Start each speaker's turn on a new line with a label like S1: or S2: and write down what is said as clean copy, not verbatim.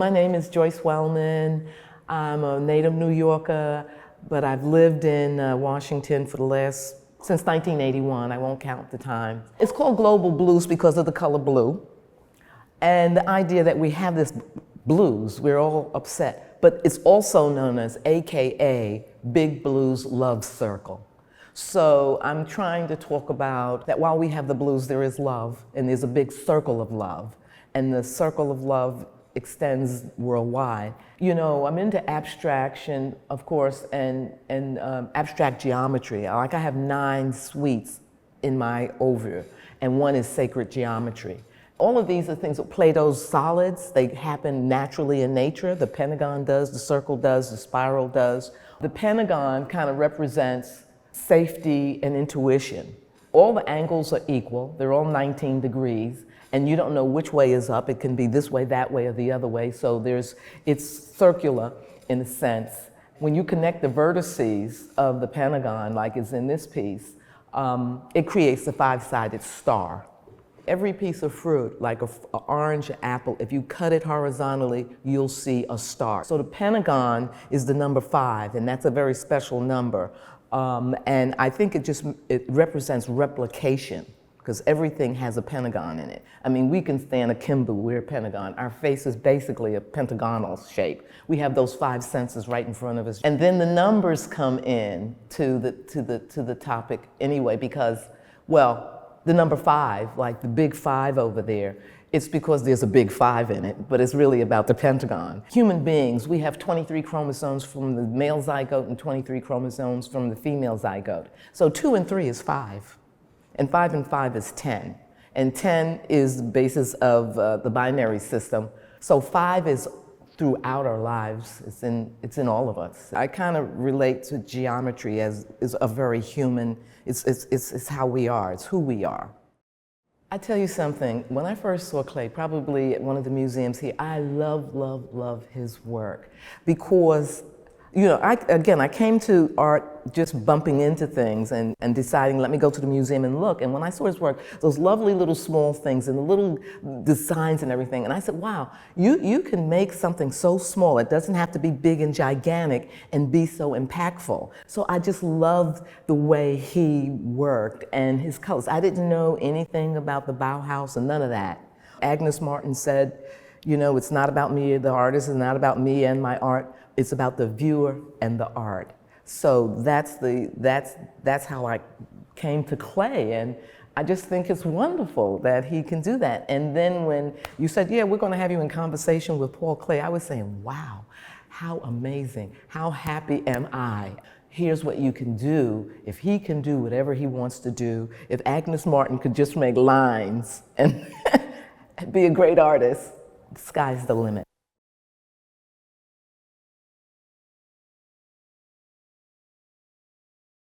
S1: My name is Joyce Wellman. I'm a native New Yorker, but I've lived in Washington since 1981. I won't count the time. It's called Global Blues because of the color blue. And the idea that we have this blues, we're all upset, but it's also known as AKA Big Blues Love Circle. So I'm trying to talk about that while we have the blues, there is love, and there's a big circle of love. And the circle of love extends worldwide. You know, I'm into abstraction, of course, and abstract geometry. Like I have 9 suites in my oeuvre, and one is sacred geometry. All of these are things that Plato's solids, they happen naturally in nature. The pentagon does, the circle does, the spiral does. The pentagon kind of represents safety and intuition. All the angles are equal, they're all 19 degrees, and you don't know which way is up. It can be this way, that way, or the other way, so it's circular in a sense. When you connect the vertices of the pentagon, like is in this piece, it creates a 5-sided star. Every piece of fruit, like an orange, apple, if you cut it horizontally, you'll see a star. So the pentagon is the number 5, and that's a very special number. And I think it represents replication, because everything has a pentagon in it. I mean, we can stand akimbo, we're a pentagon. Our face is basically a pentagonal shape. We have those 5 senses right in front of us. And then the numbers come in to the topic anyway, because, well, the number 5, like the big 5 over there, it's because there's a big 5 in it, but it's really about the pentagon. Human beings, we have 23 chromosomes from the male zygote and 23 chromosomes from the female zygote. So 2 and 3 is 5, and 5 and 5 is 10. And 10 is the basis of the binary system. So 5 is throughout our lives. It's in all of us. I kind of relate to geometry as a very human, it's how we are, it's who we are. I tell you something, when I first saw Klee, probably at one of the museums here, I love his work, because, you know, I came to art just bumping into things and deciding, let me go to the museum and look. And when I saw his work, those lovely little small things and the little designs and everything, and I said, wow, you can make something so small. It doesn't have to be big and gigantic and be so impactful. So I just loved the way he worked and his colors. I didn't know anything about the Bauhaus and none of that. Agnes Martin said, you know, it's not about me, the artist, it's not about me and my art. It's about the viewer and the art. So that's how I came to Klee, and I just think it's wonderful that he can do that. And then when you said, yeah, we're going to have you in conversation with Paul Klee, I was saying, wow, how amazing, how happy am I. Here's what you can do. If he can do whatever he wants to do, if Agnes Martin could just make lines and be a great artist, the sky's the limit.